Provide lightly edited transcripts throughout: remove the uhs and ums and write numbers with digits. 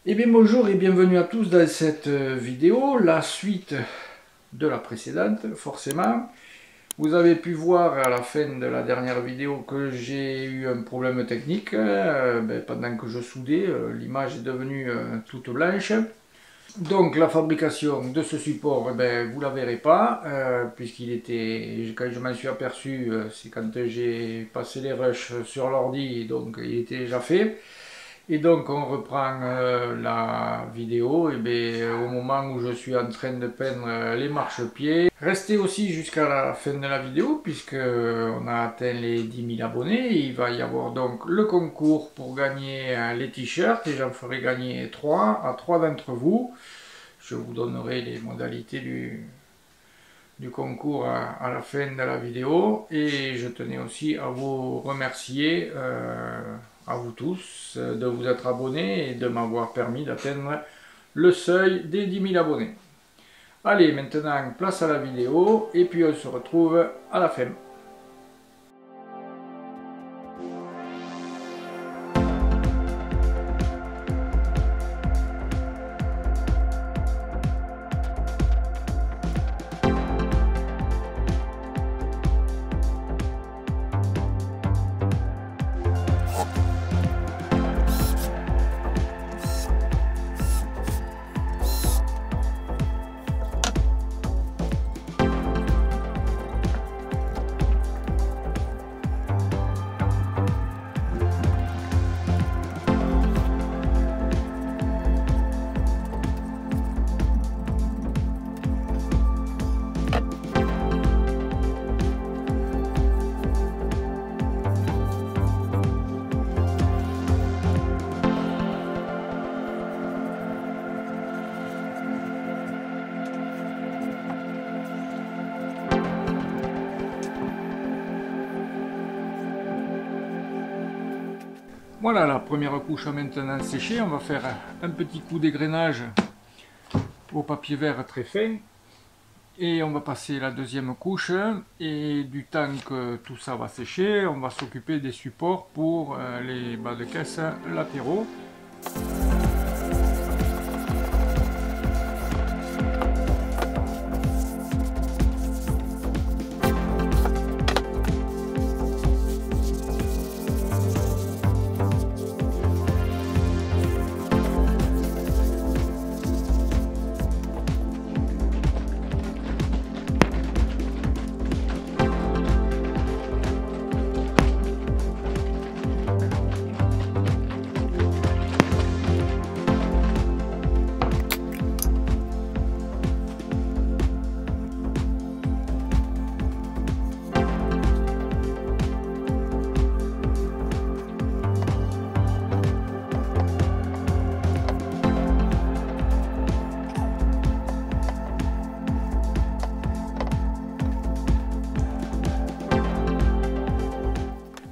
Eh bien bonjour et bienvenue à tous dans cette vidéo, la suite de la précédente forcément. Vous avez pu voir à la fin de la dernière vidéo que j'ai eu un problème technique. Pendant que je soudais, l'image est devenue toute blanche. Donc la fabrication de ce support, vous la verrez pas, puisqu'il était, quand je m'en suis aperçu, c'est quand j'ai passé les rushs sur l'ordi, donc il était déjà fait. Et donc on reprend la vidéo au moment où je suis en train de peindre les marchepieds. Restez aussi jusqu'à la fin de la vidéo puisque on a atteint les 10 000 abonnés. Il va y avoir donc le concours pour gagner les t-shirts et j'en ferai gagner 3 à 3 d'entre vous. Je vous donnerai les modalités du concours à la fin de la vidéo et je tenais aussi à vous remercier à vous tous de vous être abonnés et de m'avoir permis d'atteindre le seuil des 10 000 abonnés. Allez, maintenant place à la vidéo et puis on se retrouve à la fin. Voilà, la première couche a maintenant séché. On va faire un petit coup d'égrainage au papier vert très fin. Et on va passer la deuxième couche. Et du temps que tout ça va sécher, on va s'occuper des supports pour les bas de caisse latéraux.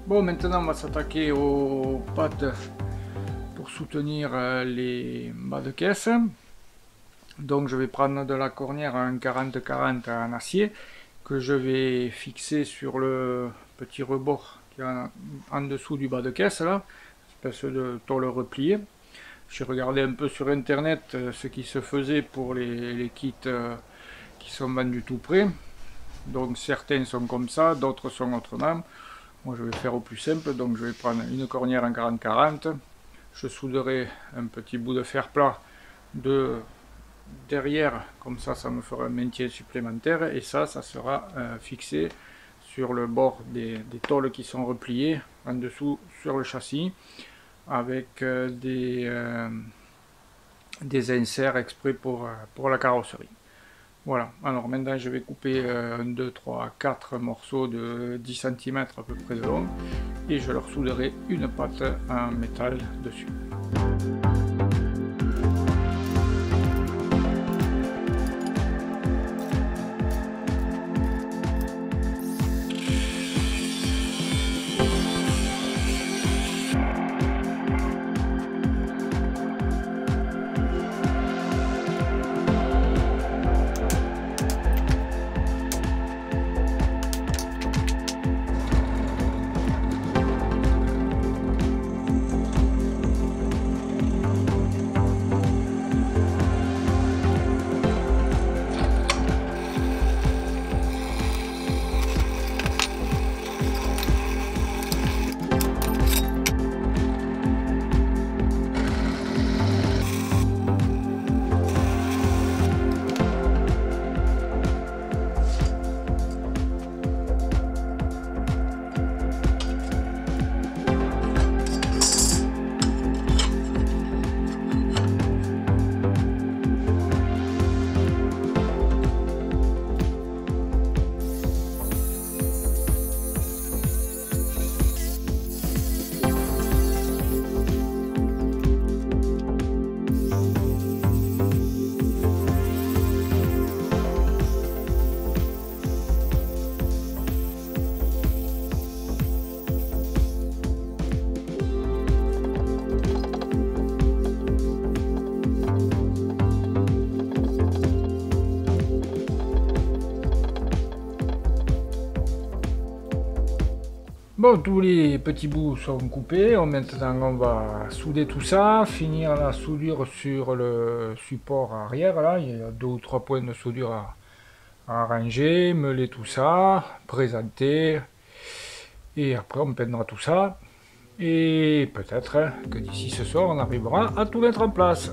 Bon, maintenant on va s'attaquer aux pattes pour soutenir les bas de caisse. Donc je vais prendre de la cornière en 40-40 en acier que je vais fixer sur le petit rebord qui est en dessous du bas de caisse là, espèce de tôle repliée. J'ai regardé un peu sur internet ce qui se faisait pour les kits qui sont vendus tout près. Donc certains sont comme ça, d'autres sont autrement. Moi je vais faire au plus simple, donc je vais prendre une cornière en 40-40, je souderai un petit bout de fer plat de derrière, comme ça me fera un maintien supplémentaire, et ça sera fixé sur le bord des tôles qui sont repliées en dessous sur le châssis, avec des inserts exprès pour la carrosserie. Voilà, alors maintenant je vais couper 1, 2, 3, 4 morceaux de 10 cm à peu près de long et je leur souderai une patte en métal dessus. Bon, tous les petits bouts sont coupés. Maintenant, on va souder tout ça, finir la soudure sur le support arrière. Là, il y a 2 ou 3 points de soudure à arranger, meuler tout ça, présenter. Et après, on peindra tout ça. Et peut-être que d'ici ce soir, on arrivera à tout mettre en place.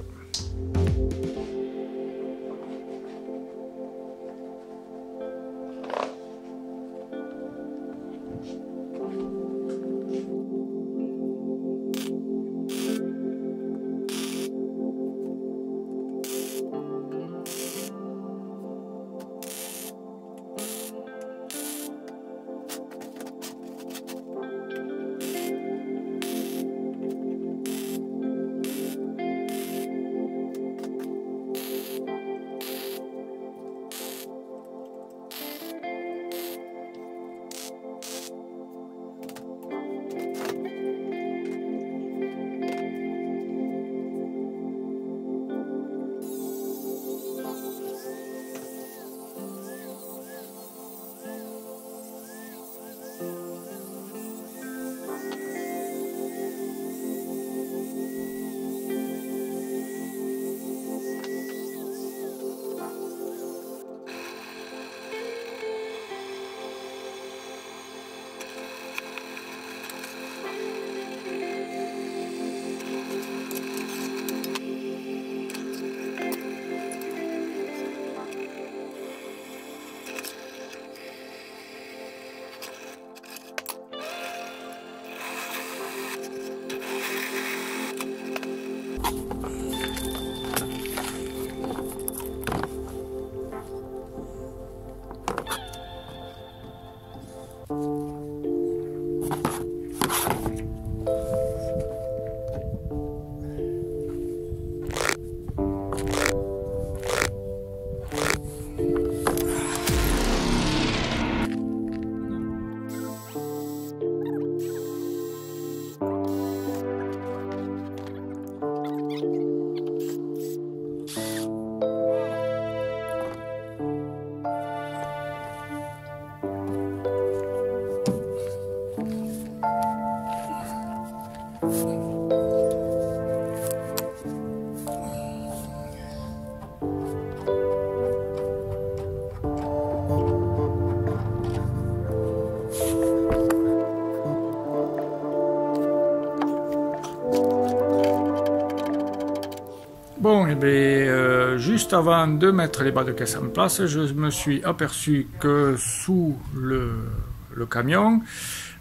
Bon, et bien, juste avant de mettre les bas de caisse en place, je me suis aperçu que sous le camion,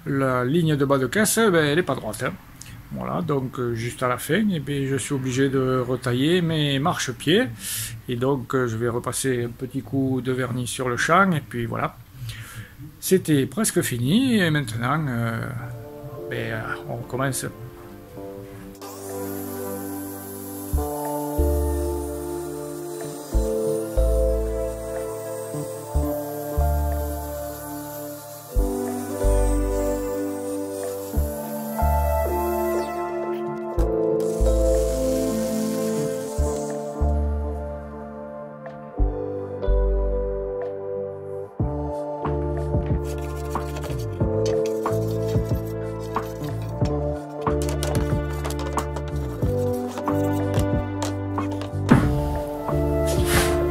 la ligne de bas de caisse, ben, elle n'est pas droite. Hein. Voilà, donc juste à la fin, et bien, je suis obligé de retailler mes marchepieds. Et donc, je vais repasser un petit coup de vernis sur le champ, et puis voilà. C'était presque fini, et maintenant, ben, on commence.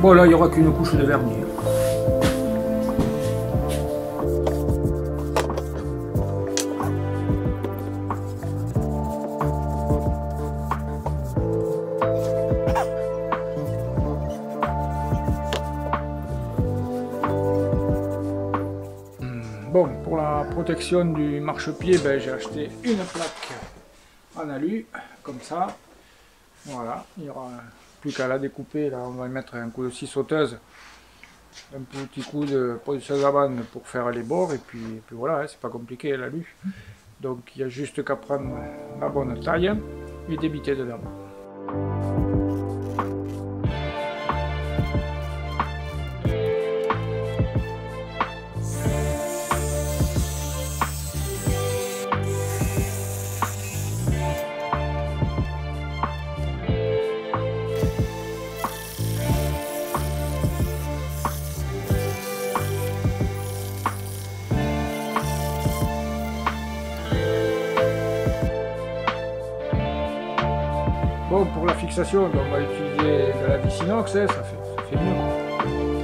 Bon, là, il n'y aura qu'une couche de vernis. Bon, pour la protection du marchepied, ben, j'ai acheté une plaque en alu, comme ça. Voilà, il n'y aura plus qu'à la découper. Là, on va y mettre un coup de scie sauteuse, un petit coup de production à bande pour faire les bords, et puis voilà, hein, c'est pas compliqué l'alu. Donc il y a juste qu'à prendre la bonne taille et débiter dedans. bon, pour la fixation, on va utiliser de la vis inox, hein, ça fait mieux.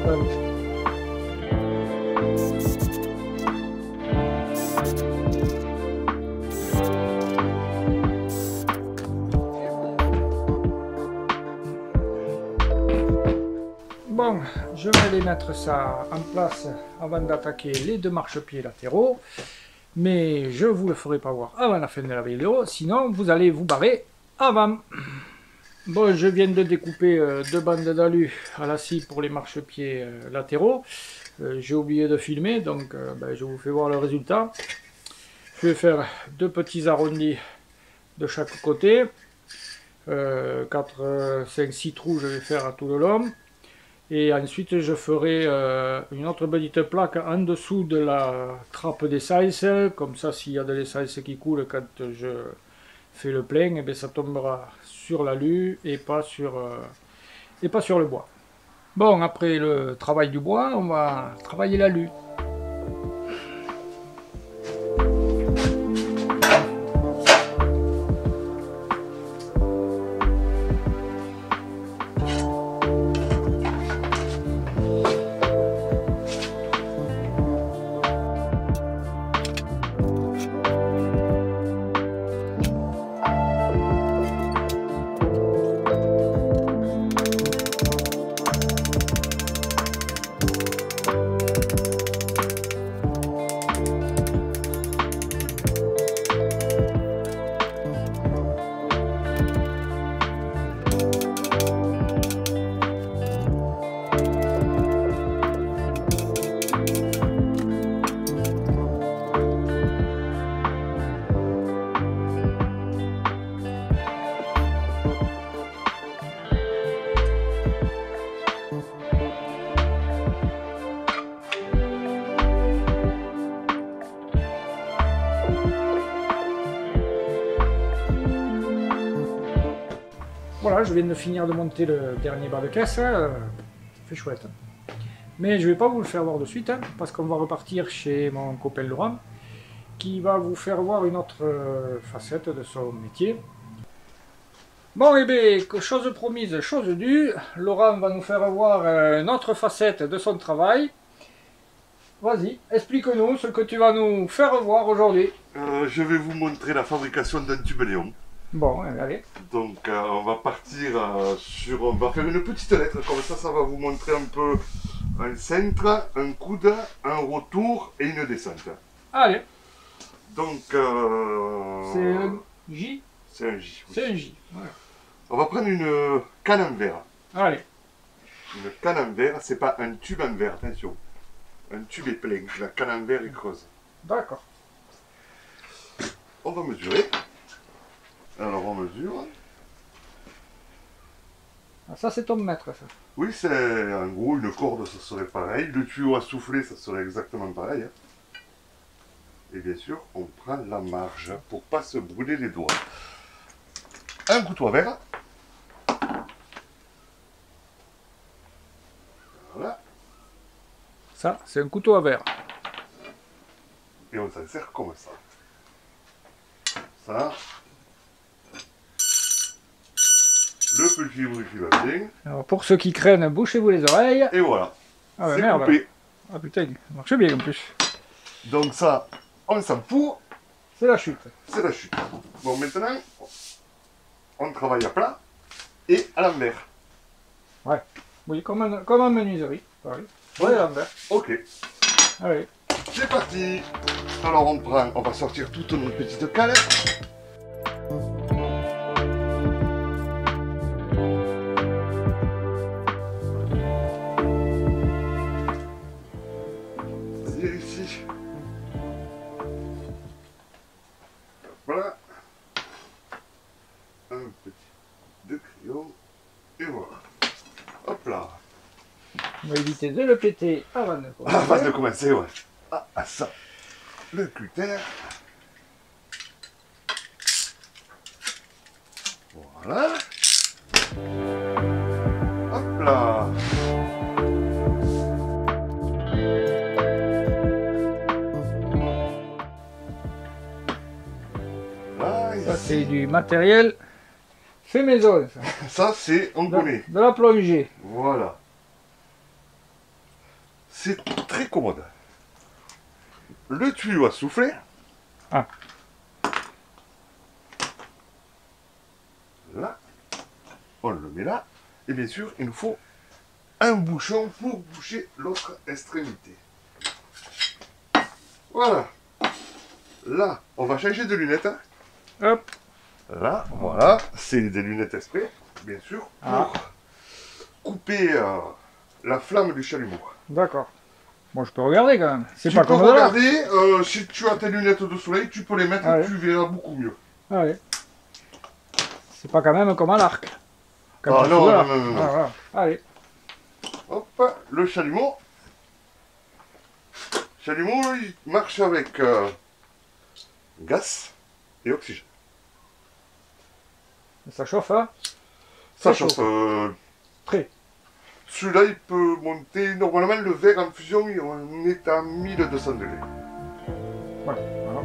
Ouais. Bon, je vais aller mettre ça en place avant d'attaquer les deux marchepieds latéraux. Mais je vous le ferai pas voir avant la fin de la vidéo, sinon vous allez vous barrer avant. Bon, je viens de découper deux bandes d'alu à la scie pour les marchepieds latéraux. J'ai oublié de filmer, donc je vous fais voir le résultat. Je vais faire deux petits arrondis de chaque côté. 4, 5, 6 trous je vais faire à tout le long. Et ensuite je ferai une autre petite plaque en dessous de la trappe d'essence, comme ça s'il y a de l'essence qui coule quand je fais le plein, et bien ça tombera sur l'alu et pas sur le bois. Bon, après le travail du bois, on va travailler l'alu. Voilà, je viens de finir de monter le dernier bas de caisse, ça fait chouette. Mais je ne vais pas vous le faire voir de suite, parce qu'on va repartir chez mon copain Laurent, qui va vous faire voir une autre facette de son métier. Bon, et bien, chose promise, chose due, Laurent va nous faire voir une autre facette de son travail. Vas-y, explique-nous ce que tu vas nous faire voir aujourd'hui. Je vais vous montrer la fabrication d'un tubéléon. Bon, allez. Donc on va partir on va faire une petite lettre, comme ça va vous montrer un peu un centre, un coude, un retour et une descente. Allez. Donc c'est un J. C'est un J. Oui. C'est un J, voilà. On va prendre une canne en verre. Allez. Une canne en verre, c'est pas un tube en verre, attention. Un tube est plein, la canne en verre est creuse. D'accord. On va mesurer. Alors on mesure. Ah, ça c'est ton mètre, ça. Oui, c'est en gros une corde, ça serait pareil. Le tuyau à souffler, ça serait exactement pareil. Et bien sûr, on prend la marge pour pas se brûler les doigts. Un couteau à verre. Voilà. Ça, c'est un couteau à verre. Et on s'en sert comme ça. Ça. Le petit bruit qui va bien. Alors pour ceux qui craignent, bouchez-vous les oreilles. Et voilà. Ah ouais, c'est merde. coupé. Ah putain, ça marche bien en plus. Donc ça, on s'en fout. C'est la chute. C'est la chute. Bon, maintenant, on travaille à plat et à l'envers. Ouais. Oui, comme en menuiserie. Pareil. Ouais, à l'envers. Ok. Allez. C'est parti. Alors on va sortir toutes nos petites cales. Ici. Voilà. Un petit de crayon. Et voilà. Hop là. On va éviter de le péter avant de commencer. Avant de commencer, ouais. Ah, ça. Le cutter. Voilà. Hop là. Ça c'est du matériel Fait maison. Ça, c'est, on connaît. De la plongée. Voilà. C'est très commode. Le tuyau à souffler. Ah. Là. On le met là. Et bien sûr, il nous faut un bouchon pour boucher l'autre extrémité. Voilà. Là, on va changer de lunettes. Hein. Hop. Là, voilà. C'est des lunettes exprès, bien sûr, pour couper la flamme du chalumeau. D'accord. Bon, je peux regarder quand même. C'est Tu pas peux comme ça. regarder, si tu as tes lunettes de soleil, tu peux les mettre, Ah ouais. tu verras beaucoup mieux. Allez. C'est pas quand même comme à l'arc. Ah non, non, non, non. Ah, voilà. Allez. Hop, le chalumeau. Chalumeau, il marche avec gaz et oxygène. Ça chauffe, hein? Ça Très chauffe. Très. Celui-là, il peut monter. Normalement, le verre en fusion, on est à 1200 degrés. Voilà. Voilà.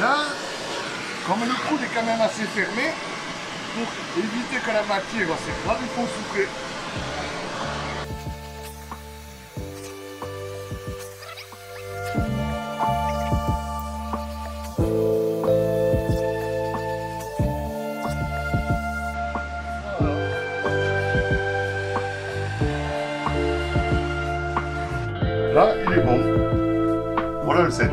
Là, comme le coude est quand même assez fermé, pour éviter que la matière s'écrase, il faut souffler. Là, il est bon. Voilà le centre.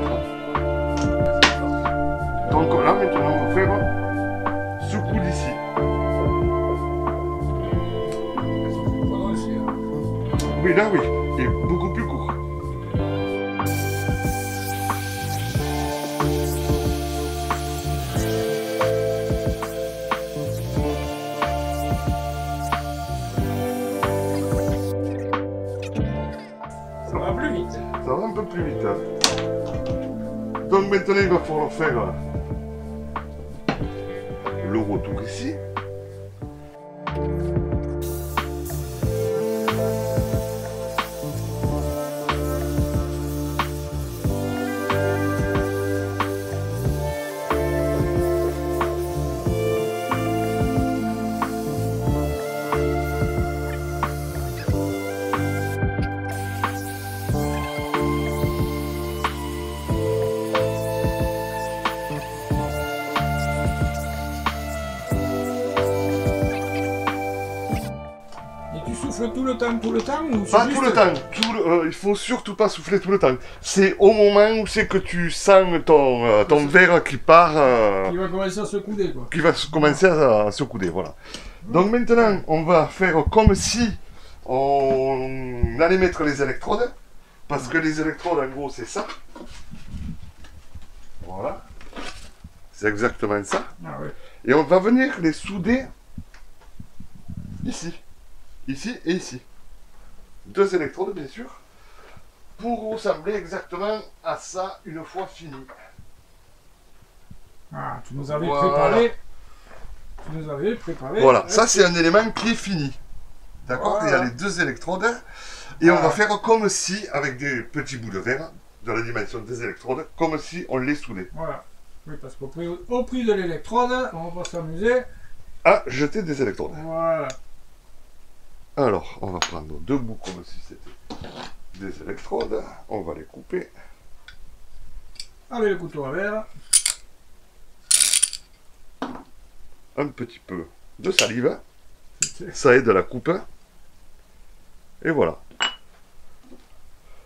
Donc là, maintenant, on va faire ce coup d'ici. Oui, là, oui. Il est beaucoup plus court. Ça va plus vite. Ça va un peu plus vite. Hein. Donc maintenant, il va falloir faire le retour ici. Tout le temps ou Pas tout le temps. Il faut surtout pas souffler tout le temps. C'est au moment où c'est que tu sens ton verre qui part. Il va commencer à se couder, quoi. Qui va commencer à se couder, voilà. Donc maintenant, on va faire comme si on allait mettre les électrodes. Parce que les électrodes, en gros, c'est ça. Voilà. C'est exactement ça. Ah ouais. Et on va venir les souder ici. Ici et ici. Deux électrodes, bien sûr, pour ressembler exactement à ça une fois fini. Ah, tu nous avais Voilà. préparé. Tu nous avais préparé. Voilà, ça c'est un élément qui est fini. D'accord. Voilà. Il y a les deux électrodes. Et on va faire comme si, avec des petits bouts de verre, de la dimension des électrodes, comme si on les soudait. Voilà. Oui, parce qu'au prix de l'électrode, on va s'amuser à jeter des électrodes. Voilà. Alors, on va prendre deux bouts comme si c'était des électrodes. On va les couper. Avec le couteau à verre. Un petit peu de salive. Ça aide à la coupe. Et voilà.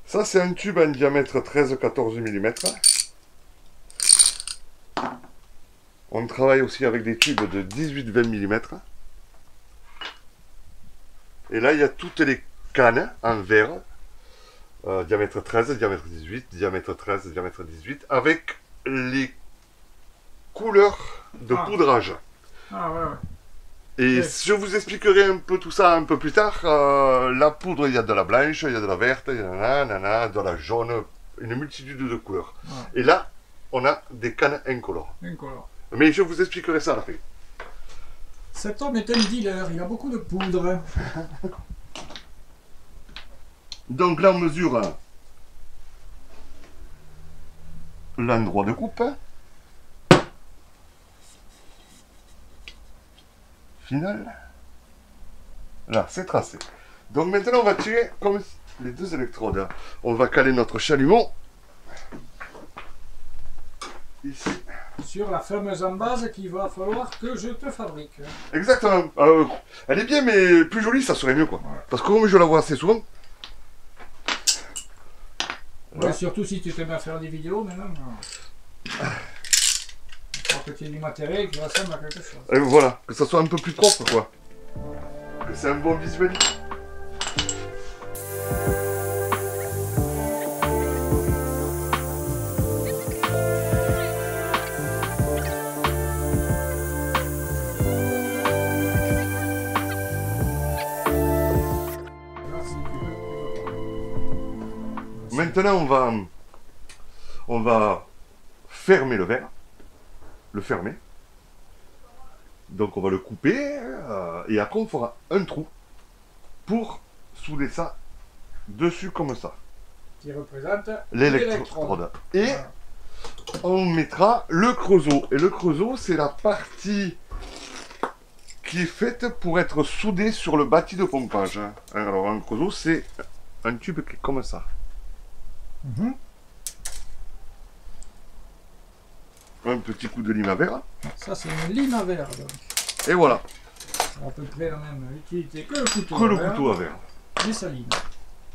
Ça, c'est un tube en diamètre 13-14 mm. On travaille aussi avec des tubes de 18-20 mm. Et là, il y a toutes les cannes en verre. Diamètre 13, diamètre 18, diamètre 13, diamètre 18. Avec les couleur de Ah. poudrage. Ah ouais, ouais. Et Ouais. je vous expliquerai un peu tout ça un peu plus tard. La poudre, il y a de la blanche, il y a de la verte, il y a de la jaune, une multitude de couleurs. Ouais. Et là, on a des cannes incolores. Incolore. Mais je vous expliquerai ça à la fin. Cet homme est un dealer, il a beaucoup de poudre. Donc là, on mesure l'endroit de coupe. Final. Là, c'est tracé. Donc maintenant, on va tirer comme les deux électrodes. On va caler notre chalumeau. Ici. Sur la fameuse embase qu'il va falloir que je te fabrique. Exactement. Elle est bien, mais plus jolie, ça serait mieux, quoi. Ouais. Parce que comme je la vois assez souvent. Ouais, surtout si tu t'aimes à faire des vidéos maintenant. Il faut que tu aies du matériel qui ressemble à quelque chose. Et voilà, que ça soit un peu plus propre, quoi. Que c'est un bon visuel. Là, si tu veux, tu veux pas. Maintenant, on va fermer le verre. Le fermer. Donc on va le couper et après on fera un trou pour souder ça dessus comme ça. Qui représente L'électrode. Et Voilà. on mettra le creusot. Et le creusot, c'est la partie qui est faite pour être soudée sur le bâti de pompage. Alors un creusot, c'est un tube qui est comme ça. Mhm. Un petit coup de lime à verre. Ça, c'est une lime à verre. Donc. Et voilà, C'est à peu près la même utilité que le couteau. que le à verre, couteau à verre. Mais ça lime.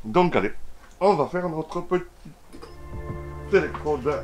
Donc allez, on va faire notre petite électrode.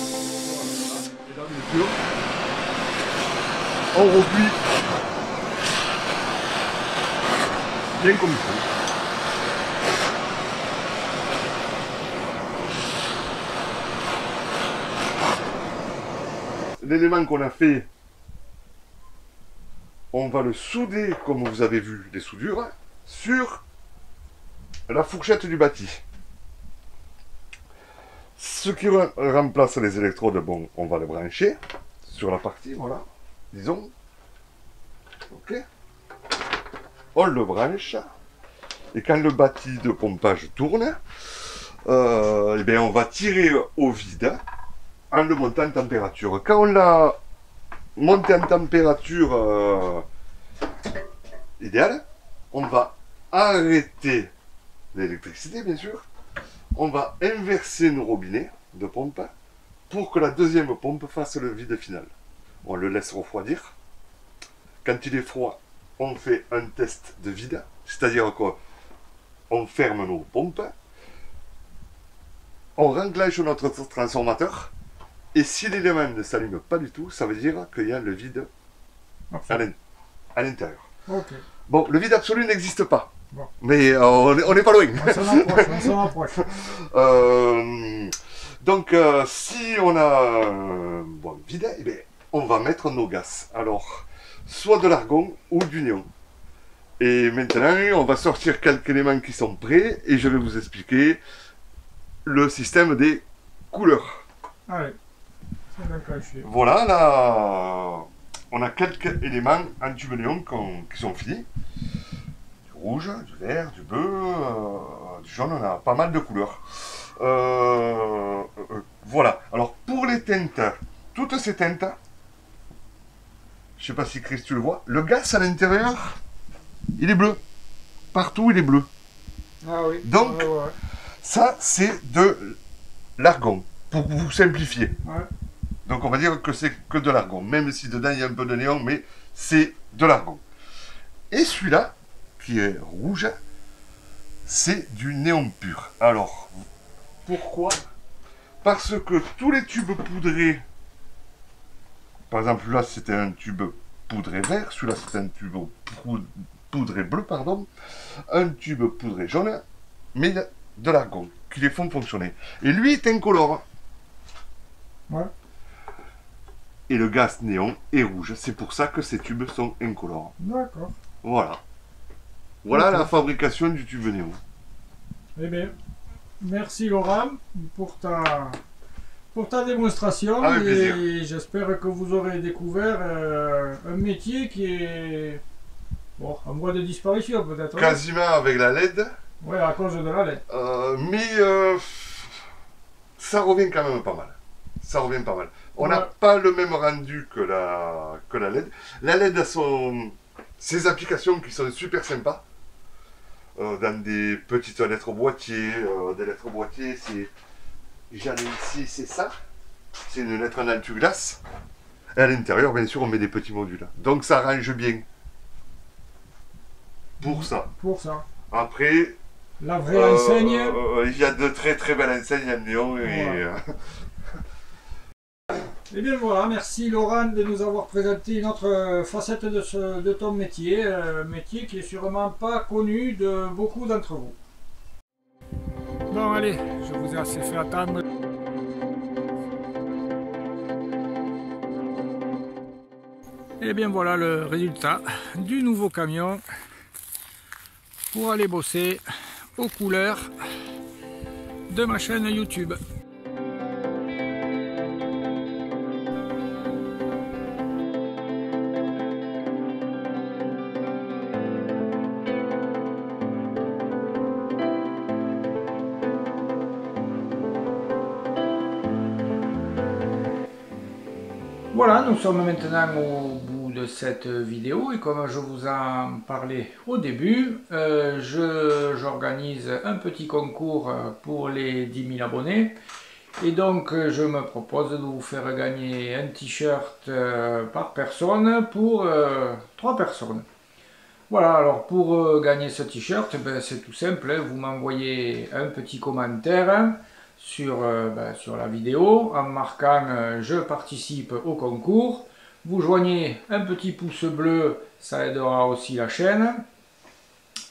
Et là, bien sûr, on replie bien comme il faut. L'élément qu'on a fait, on va le souder, comme vous avez vu les soudures, sur la fourchette du bâti. Ce qui remplace les électrodes, bon, on va les brancher sur la partie, voilà, disons. Ok. On le branche. Et quand le bâti de pompage tourne, eh bien, on va tirer au vide en le montant en température. Quand on l'a monté en température idéale, on va arrêter l'électricité, bien sûr. On va inverser nos robinets de pompe pour que la deuxième pompe fasse le vide final. On le laisse refroidir. Quand il est froid, on fait un test de vide, c'est-à-dire qu'on ferme nos pompes, on renclenche notre transformateur, et si l'élément ne s'allume pas du tout, ça veut dire qu'il y a le vide à l'intérieur. Ok. Bon, le vide absolu n'existe pas, Bon. mais on n'est pas loin. On s'en approche, on s'en approche. Donc, si on a un bon vide, eh bien, on va mettre nos gaz. Alors, soit de l'argon ou du néon. Et maintenant, on va sortir quelques éléments qui sont prêts et je vais vous expliquer le système des couleurs. Allez, c'est bien caché. Voilà, là, on a quelques éléments en tube néon qui sont finis. Du rouge, du vert, du bleu, du jaune, on a pas mal de couleurs. Voilà, alors pour les teintes, toutes ces teintes, Je sais pas si Chris tu le vois. Le gaz à l'intérieur, il est bleu. Partout il est bleu. Ah oui. Donc, Ouais. ça c'est de l'argon, pour vous simplifier. Ouais. Donc on va dire que c'est que de l'argon, même si dedans il y a un peu de néon, mais c'est de l'argon. Et celui-là, qui est rouge, c'est du néon pur. Alors, pourquoi? Parce que tous les tubes poudrés, par exemple là c'était un tube poudré vert, celui-là c'est un tube poudré bleu, pardon, un tube poudré jaune, mais de l'argon, qui les font fonctionner. Et lui est incolore. Ouais. Et le gaz néon est rouge. C'est pour ça que ces tubes sont incolores. D'accord. Voilà. Voilà Ok. la fabrication du tube néon. Eh bien, merci Laurent pour ta démonstration. Avec plaisir. Et j'espère que vous aurez découvert un métier qui est bon, en voie de disparition peut-être. Hein. Quasiment avec la LED. Ouais, à cause de la LED. Mais ça revient quand même pas mal. Ça revient pas mal. On n'a Ouais. pas le même rendu que la LED. La LED a ses applications qui sont super sympas. Dans des petites lettres boîtiers. Des lettres boîtiers, j'en ai ici, c'est ça. C'est une lettre en altu-glace. Et à l'intérieur, bien sûr, on met des petits modules. Donc ça range bien. Pour ça. Pour ça. Après, La vraie enseigne. il y a de très très belles enseignes en néon. Et, Ouais. Eh bien voilà, merci Laurent de nous avoir présenté une autre facette de ton métier, métier qui est sûrement pas connu de beaucoup d'entre vous. Bon allez, je vous ai assez fait attendre. Et bien voilà le résultat du nouveau camion pour aller bosser aux couleurs de ma chaîne YouTube. Voilà, nous sommes maintenant au bout de cette vidéo et comme je vous en parlais au début, j'organise un petit concours pour les 10 000 abonnés et donc je me propose de vous faire gagner un t-shirt par personne pour 3 personnes. Voilà, alors pour gagner ce t-shirt, c'est tout simple, hein, vous m'envoyez un petit commentaire sur la vidéo en marquant je participe au concours. Vous joignez un petit pouce bleu, ça aidera aussi la chaîne.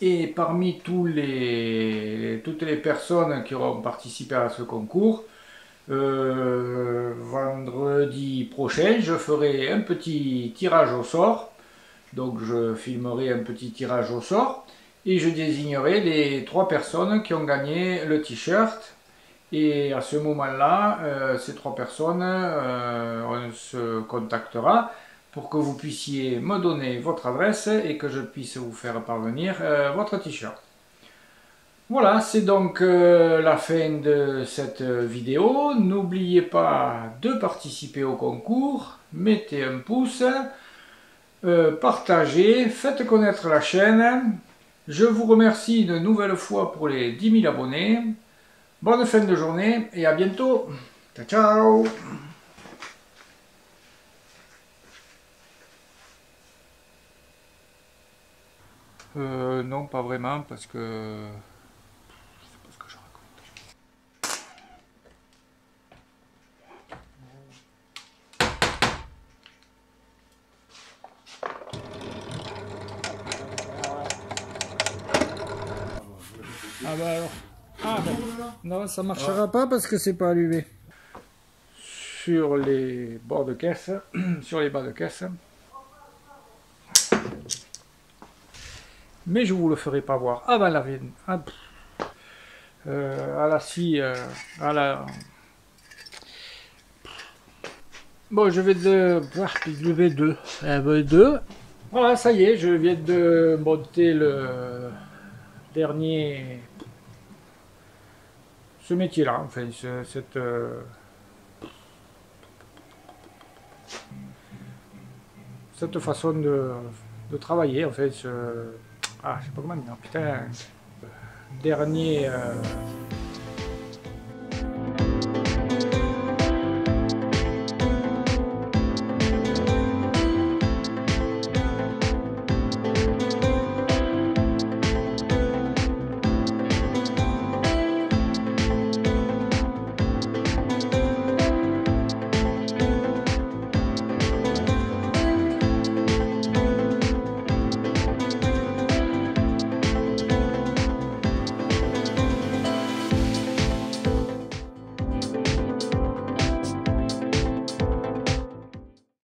Et parmi toutes les personnes qui auront participé à ce concours, vendredi prochain, je ferai un petit tirage au sort. Donc je filmerai un petit tirage au sort et je désignerai les 3 personnes qui ont gagné le t-shirt. Et à ce moment-là, ces 3 personnes, on se contactera pour que vous puissiez me donner votre adresse et que je puisse vous faire parvenir votre t-shirt. Voilà, c'est donc la fin de cette vidéo. N'oubliez pas de participer au concours, mettez un pouce, partagez, faites connaître la chaîne. Je vous remercie une nouvelle fois pour les 10 000 abonnés. Bonne fin de journée et à bientôt. Ciao, ciao. Non, pas vraiment, parce que je sais pas ce que je raconte. Ah bah alors. Ah ben. Non, ça marchera pas parce que c'est pas allumé. Sur les bords de caisse, sur les bas de caisse. Mais je vous le ferai pas voir avant la à la scie, à la. Bon, je vais lever deux. Deux. Voilà, ça y est, je viens de monter le dernier. Ce métier-là, enfin, cette façon de travailler, en fait. Ah, je sais pas comment dire, putain. Dernier